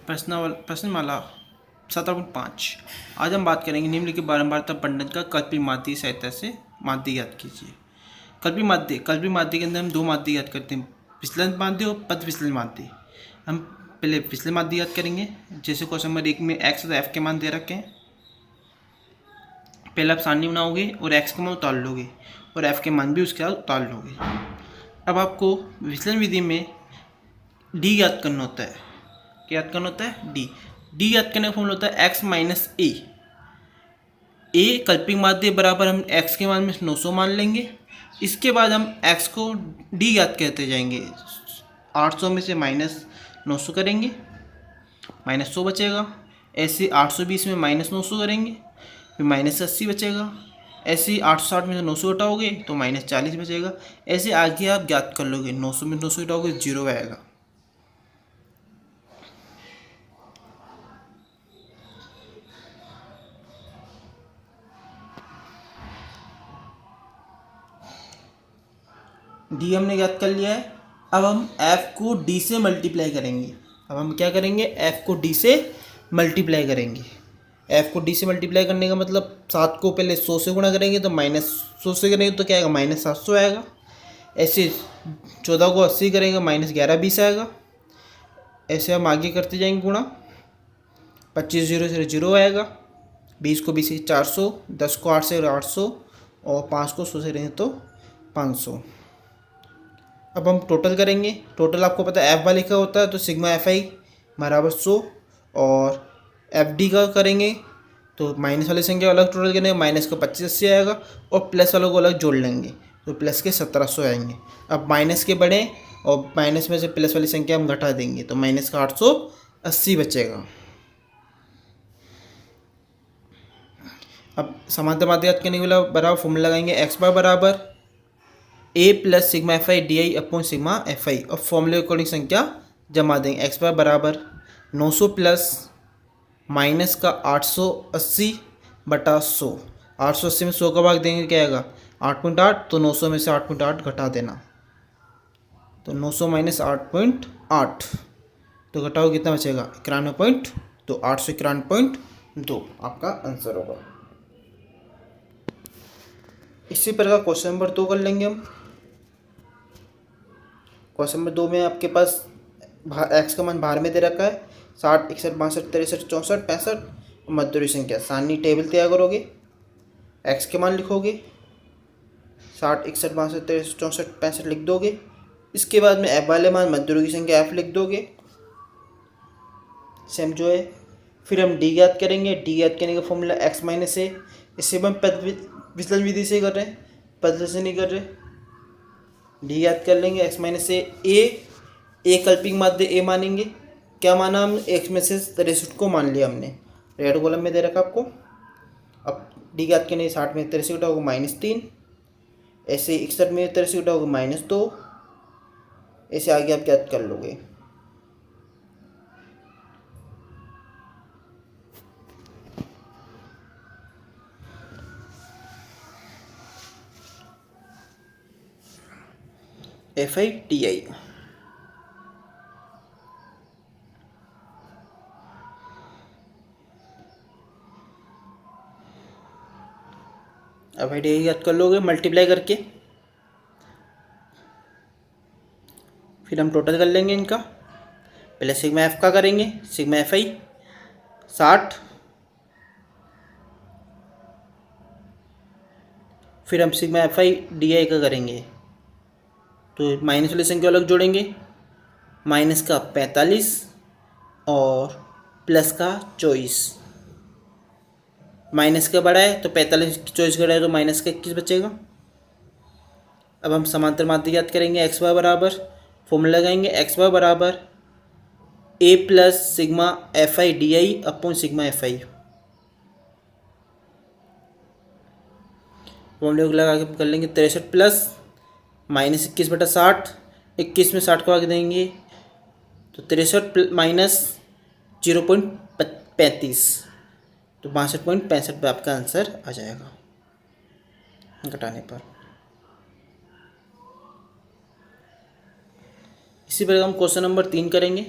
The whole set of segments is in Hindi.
प्रश्नमाला 17.5। आज हम बात करेंगे निम्नलिखित बारंबारता बंधन का कल्पी माध्य सहायता से माध्य ज्ञात कीजिए। कल्पी माध्य के अंदर हम दो माध्य ज्ञात करते हैं, विचलन माध्य और पद विचलन माध्य। हम पहले विचलन माध्य ज्ञात करेंगे। जैसे क्वेश्चन नंबर 1 में एक्स और एफ के मान दे रखे हैं। पहले आप सारणी बनाओगे और एक्स के मान उतार लोगे और एफ के मान भी उसके साथ उतार लोगे। अब आपको विचलन विधि में डी ज्ञात करना होता है। क्या याद करना होता है? डी याद करने का फॉर्मूला होता है एक्स माइनस ए कल्पिक माध्य बराबर हम एक्स के मान में 900 मान लेंगे। इसके बाद हम एक्स को डी याद करते जाएंगे। 800 में से माइनस 900 करेंगे, माइनस 100 बचेगा। ऐसे 820 में माइनस 900 करेंगे, फिर माइनस 80 बचेगा। ऐसे 860 में से 900 हटाओगे तो माइनस 40 बचेगा। ऐसे आगे आप ज्ञात कर लोगे। 900 में 900 हटाओगे 0 आएगा। डी हमने ज्ञात कर लिया है। अब हम एफ को डी से मल्टीप्लाई करेंगे। अब हम क्या करेंगे? एफ को डी से मल्टीप्लाई करेंगे। एफ को डी से मल्टीप्लाई करने का मतलब 7 को पहले 100 से गुणा करेंगे तो माइनस 100 से करेंगे तो क्या आएगा? माइनस 700 आएगा। ऐसे 14 को 80 करेंगे माइनस 1120 आएगा। ऐसे हम आगे करते जाएंगे गुणा। 25 0 से 0 आएगा। 20 को 20 से 400, 10 को 8 से 800 और 5 को 100 से रहेंगे तो 500। अब हम टोटल करेंगे। टोटल आपको पता है एफ वाले का होता है तो सिग्मा एफ आई बराबर 100 और एफ डी का करेंगे तो माइनस वाली संख्या अलग टोटल करेंगे, माइनस का 2580 आएगा और प्लस वालों को अलग जोड़ लेंगे तो प्लस के 1700 आएंगे। अब माइनस के बढ़े और माइनस में से प्लस वाली संख्या हम घटा देंगे तो माइनस का 880 बचेगा। अब समांतर माध्य याद करने के लिए बराबर फॉर्मूला लगाएंगे। एक्स बार बराबर a plus sigma f i d i upon sigma f i और फॉर्मूले अकॉर्डिंग संख्या जमा देंगे। एक्स बार बराबर 900 प्लस माइनस का 880 बटा 100। 880 में 100 का भाग देंगे क्या आएगा? 8.8। तो 900 में से 8.8 घटा देना तो 900 माइनस 8.8 तो घटाओ कितना बचेगा? 91.2। 891.2 आपका आंसर होगा। इसी प्रकार क्वेश्चन नंबर 2 कर लेंगे हम। क्वेश्चन नंबर 2 में आपके पास एक्स का मान बाहर में दे रखा है 60 61 62 63 64 65 मध्य दूरी संख्या। सारणी टेबल तैयार करोगे, एक्स के मान लिखोगे, 60 61 62 63 64 65 लिख दोगे। इसके बाद में एफ वाले मान मध्य दूरी की संख्या एफ लिख दोगे, सेम जो है। फिर हम डी ज्ञात करेंगे। डी ज्ञात करने का फॉर्मूला एक्स माइनस ए। इससे हम पद विचलन विधि से कर रहे हैं, पद से नहीं कर रहे। डी याद कर लेंगे। एक्स माइनस ए कल्पिक माध्य ए मानेंगे। क्या माना हम? एक्स में से 63 को मान लिया हमने, रेड कॉलम में दे रखा आपको। अब डी याद करने 60 में 63 उठाओगे -3। ऐसे 61 में 63 उठाओगे -2। ऐसे आगे आप याद कर लोगे। एफ आई टी आई अब आई याद कर लोगे मल्टीप्लाई करके। फिर हम टोटल कर लेंगे इनका। पहले सिग्मा एफ का करेंगे। सिग्मा एफ आई 60। फिर हम सिग्मा एफ आई डी आई का करेंगे तो माइनस वाली संख्या अलग जोड़ेंगे, माइनस का 45 और प्लस का 24। माइनस का बड़ा है तो 45 24 का है तो माइनस का 21 बचेगा। अब हम समांतर माध्य याद करेंगे। एक्स वाई बराबर फॉर्मूला लगाएंगे। एक्स वाई बराबर a plus sigma f i d i upon sigma f i. फॉर्मूले को लगा के कर लेंगे 63 प्लस माइनस 21 बटा 60। 21 में 60 को आगे देंगे तो 63 माइनस 0.35 तो 62.65 पे आपका आंसर आ जाएगा घटाने पर। इसी प्रकार हम क्वेश्चन नंबर 3 करेंगे।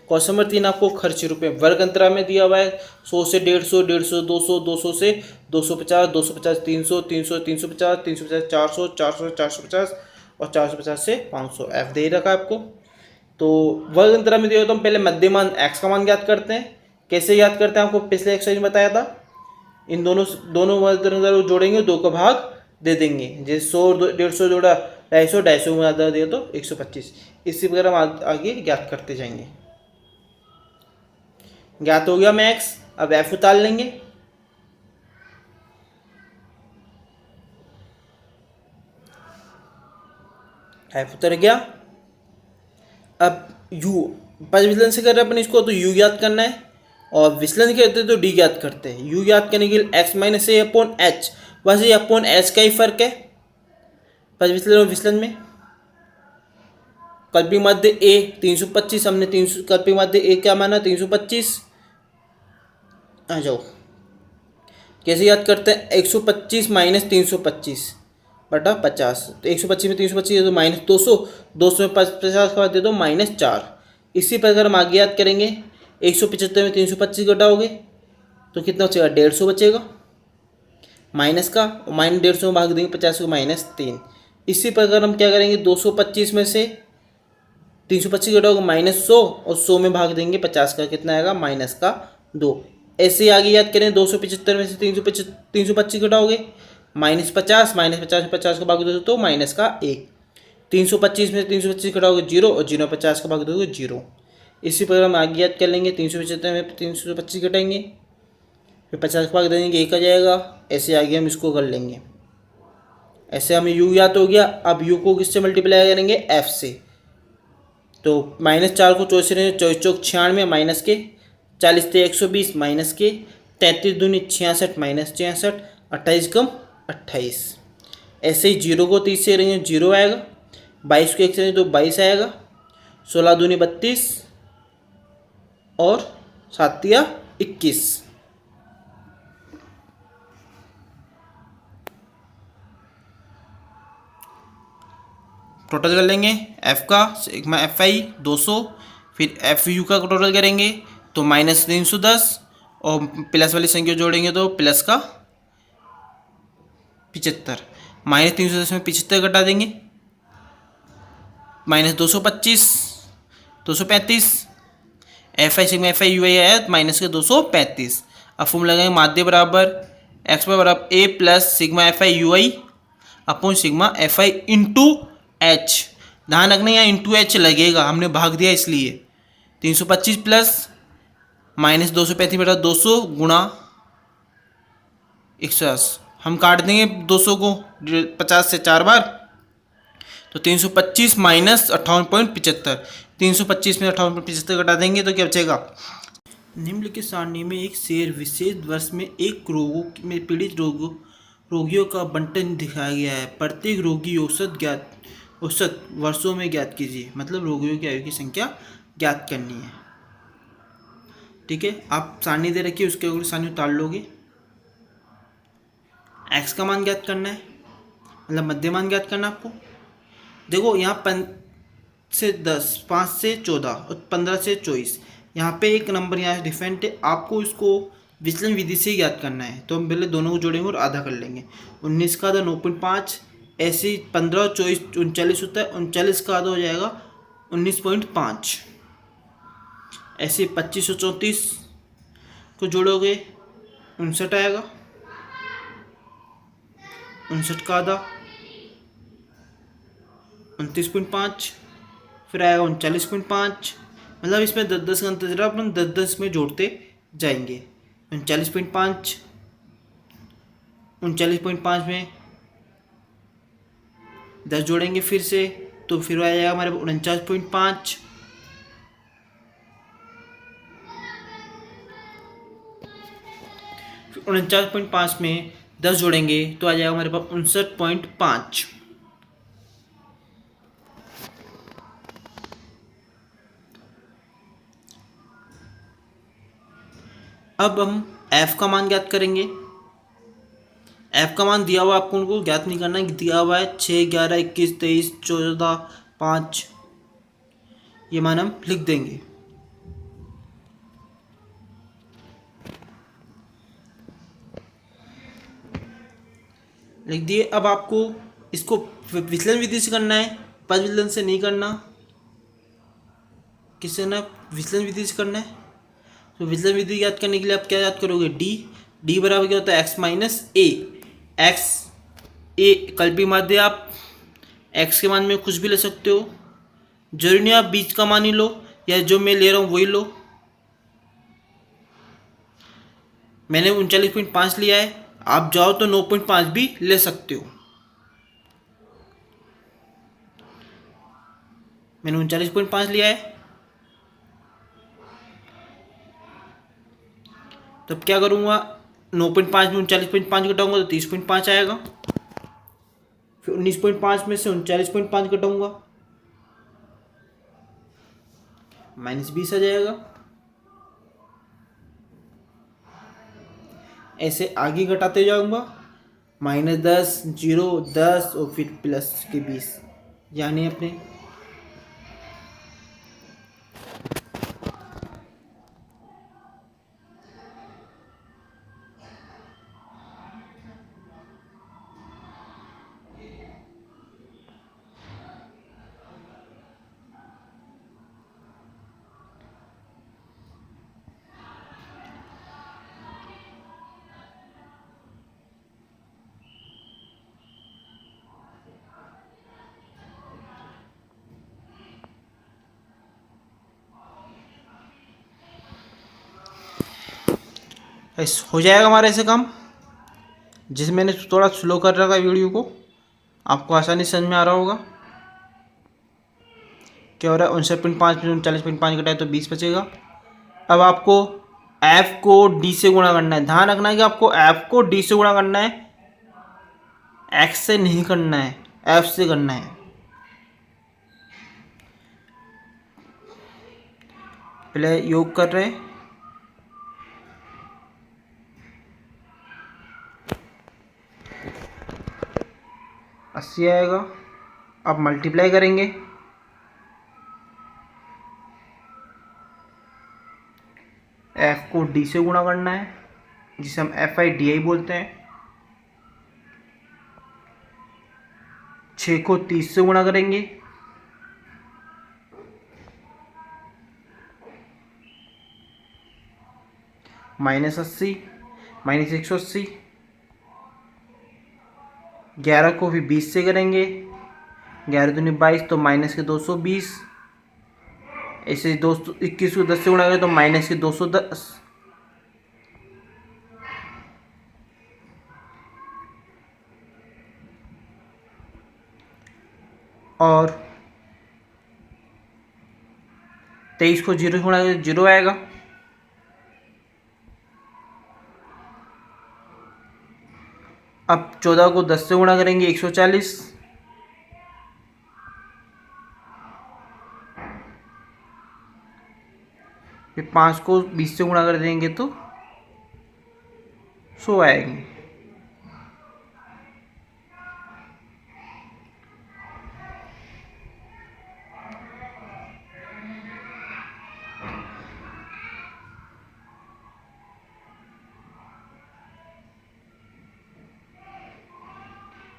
क्वेश्चन नंबर 3 आपको खर्च रुपये वर्ग अंतराल में दिया हुआ है 100 से 150, 150 200, 200 से 250, 250 300, 300 350, 350 400, 400 450 और 450 से 500 एफ दे रखा है आपको। तो वर्ग अंतराल में दिया हो तो हम पहले मध्यमान एक्स का मान ज्ञात करते हैं। कैसे याद करते हैं आपको पिछले एक्सरसाइज में बताया था। इन दोनों वर्ग अंतराल जोड़ेंगे, 2 का भाग दे देंगे। जैसे 100 150 जोड़ा 250, 250 में आधा दिया तो 125। इसी प्रकार हम आगे ज्ञात करते जाएंगे। ज्ञात हो गया मैं एक्स, अब एफ उतार लेंगे। एफ उतर गया। अब यू पद विचलन से कर रहे हैं अपन इसको, तो यू ज्ञात करना है और विचलन करते हैं तो डी ज्ञात करते हैं। यू ज्ञात करने के लिए एक्स माइनस ए अपॉन एच, बस ये अपॉन एच का ही फर्क है पद विचलन और विचलन में। कल्पित माध्य ए 325, हमने 300 कल्पित माध्य ए क्या माना 325। आ जाओ कैसे याद करते हैं, 125 माइनस 325 बटा 50। तो 125 में 325 तो माइनस 200, 200 में 50 का दे दो -4। इसी प्रकार हम आगे याद करेंगे। 175 में 325 घटाओगे तो कितना बचेगा, 150 बचेगा माइनस का, और माइनस 150 में भाग देंगे 50 को -3। इसी प्रकार हम क्या करेंगे, 225 में से 325 घटाओगे -100 और 100 में भाग देंगे 50 का, कितना आएगा -2। ऐसे ही आगे याद करें, 275 में से 325 घटाओगे -50, में 50 का भाग दो तो -1। 325 में से 325 घटाओगे 0 और 0 50 का भाग दोगे 0। इसी प्रकार हम आगे याद कर लेंगे। 375 में 325 घटाएंगे, फिर 50 का भाग दे देंगे 1 आ जाएगा। ऐसे आगे हम इसको कर लेंगे। ऐसे हमें यू याद हो गया। अब यू को किससे मल्टीप्लाई करेंगे, एफ से। तो -4 को 24 से 24 चौक 96 माइनस के, 40 से 120 माइनस के, 33 दूनी 66 -66, 28 कम 28। ऐसे ही 0 को 30 से करेंगे 0 आएगा, 22 को 1 से तो 22 आएगा, 16 दूनी 32 और 7 या 21। टोटल कर लेंगे एफ का सिग्मा एफ आई 200, फिर एफ यू का टोटल करेंगे तो -310 और प्लस वाली संख्या जोड़ेंगे तो प्लस का 75। -310 में 75 घटा देंगे, -225, 235। F i sigma f i u i आया माइनस के 235। अब फॉर्मूला लगाएंगे माध्य बराबर एक्स बराबर a plus sigma f i u i upon sigma f i into h. ध्यान रखना यहाँ इंटू एच लगेगा, हमने भाग दिया इसलिए। 325 प्लस -235 बटा 200 गुणा 180। हम काट देंगे 200 को 50 से 4 बार, तो 325 माइनस 58.75। 325 में 58.75 घटा देंगे तो क्या बचेगा। निम्नलिखित सारणी में एक शेर विशेष वर्ष में एक रोगों में पीड़ित रोगियों का बंटन दिखाया गया है। प्रत्येक रोगी औसत वर्षों में ज्ञात कीजिए। मतलब रोगियों की आयु की संख्या ज्ञात करनी है। ठीक है, आप सारणी दे रखिए, उसके ऊपर सारणी उतार लोगे। एक्स का मान ज्ञात करना है, मतलब मध्य मान ज्ञात करना है आपको। देखो यहाँ 5 से 10, 5 से 14 और 15 से 24, यहाँ पे एक नंबर यहाँ डिफरेंट है। आपको इसको विचलन विधि से ज्ञात करना है। तो हम पहले दोनों को जोड़ेंगे और आधा कर लेंगे। 19 का आधा 9.5, ऐसे ही 15 और 24 39 होता है, 39 का आधा हो जाएगा 19.5। ऐसे 25 और 34 को जोड़ोगे 59 आएगा, 59 का आधा 29.5, फिर आएगा 39.5। मतलब इसमें 10-10 का अंतर जरा अपन 10-10 में जोड़ते जाएंगे। 39.5, 39.5 में 10 जोड़ेंगे फिर से, तो फिर आ जाएगा हमारे 49.5। फिर 49.5 में 10 जोड़ेंगे तो आ जाएगा हमारे पास 59.5। अब हम f का मान ज्ञात करेंगे। f का मान दिया हुआ आपको उनको ज्ञात नहीं करना है, दिया हुआ है 6, 11, 21, 23, 14, 5, ये मान हम लिख देंगे। लिख दिए। अब आपको इसको विचलन विधि से करना है, पद विचलन से नहीं करना। किससे ना, विचलन विधि से करना है। तो विचलन विधि याद करने के लिए आप क्या याद करोगे, डी बराबर क्या होता है, एक्स माइनस ए। एक्स ए कल्पी माध्य, आप एक्स के मान में कुछ भी ले सकते हो, जरूरी नहीं आप बीच का मान ही लो या जो मैं ले रहा हूँ वही लो। मैंने 39.5 लिया है, आप जाओ तो 9.5 भी ले सकते हो। मैंने 39.5 लिया है, तो अब क्या करूँगा, 9.5 में 39.5 घटाऊंगा तो 30.5 आएगा। फिर 19.5 में से 39.5 घटाऊंगा, -20 आ जाएगा। ऐसे आगे घटाते जाऊंगा, -10, 0, 10 और फिर प्लस के 20, यानी अपने हो जाएगा हमारा ऐसे काम। जिसे मैंने थोड़ा स्लो कर रखा है वीडियो को, आपको आसानी समझ में आ रहा होगा। क्या हो रहा है, 59.5 में 39.5 घटाए तो 20 बचेगा। अब आपको f को d से गुणा करना है। ध्यान रखना है कि आपको f को d से गुणा करना है, x से नहीं करना है, f से करना है। पहले योग कर रहे हैं, अस्सी आएगा। अब मल्टीप्लाई करेंगे, f को d से गुणा करना है, जिसे हम FI/DI बोलते हैं। 6 को 30 से गुणा करेंगे, -80, -180। 11 को भी 20 से करेंगे, 11 दूनी 22 तो माइनस के 220। ऐसे 21 को 10 से गुणा करें तो माइनस के 210। और 23 को 0 से गुणा करें तो 0 आएगा। अब 14 को 10 से गुणा करेंगे 140। फिर 5 को 20 से गुणा कर देंगे तो 100 आएंगे।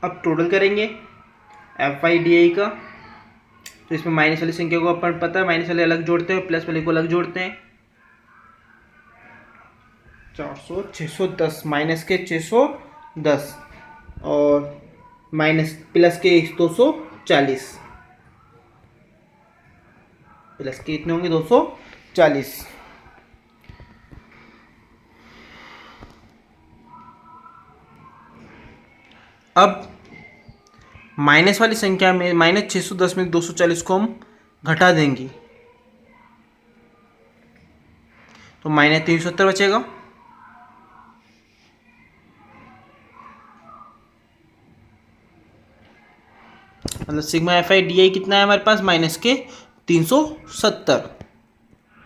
अब टोटल करेंगे FI/DI का, तो इसमें माइनस वाली संख्या को अपन पता है, माइनस वाले अलग जोड़ते हैं, प्लस वाले को अलग जोड़ते हैं। 400, 610, माइनस के 610 और माइनस प्लस के 240, प्लस के कितने होंगे 240। अब माइनस वाली संख्या में -610 में 240 को हम घटा देंगे तो -370 बचेगा। मतलब सिग्मा FI/DI कितना है हमारे पास, माइनस के 370।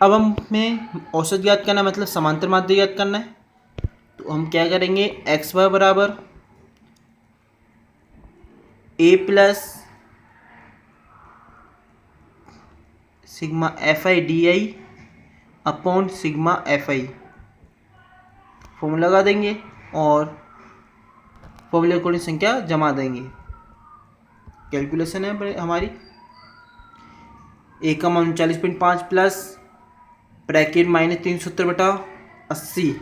अब हमें औसत ज्ञात करना है, मतलब समांतर माध्य ज्ञात करना है। तो हम क्या करेंगे, xy बराबर a plus sigma FI/DI upon sigma FI, formula लगा देंगे। और फॉर्मूले अकॉर्डिंग संख्या जमा देंगे। कैलकुलेशन है हमारी, ए का मान 39.5 प्लस ब्रैकेट माइनस 370/80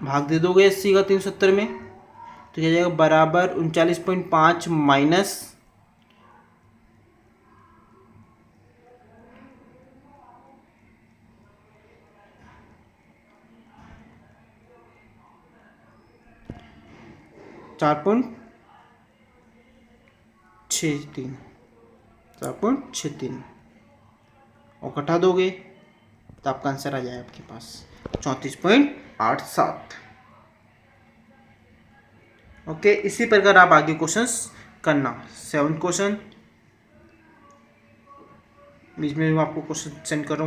भाग दे दोगे 80 का 370 में, तो क्या जाएगा बराबर 39.5 माइनस 4.63 और घटा दोगे तो आपका आंसर आ जाए आपके पास 34.87। ओके, इसी प्रकार आप आगे क्वेश्चंस करना। 7th क्वेश्चन, बीच में मैं आपको क्वेश्चन सेंड कर रहा हूँ।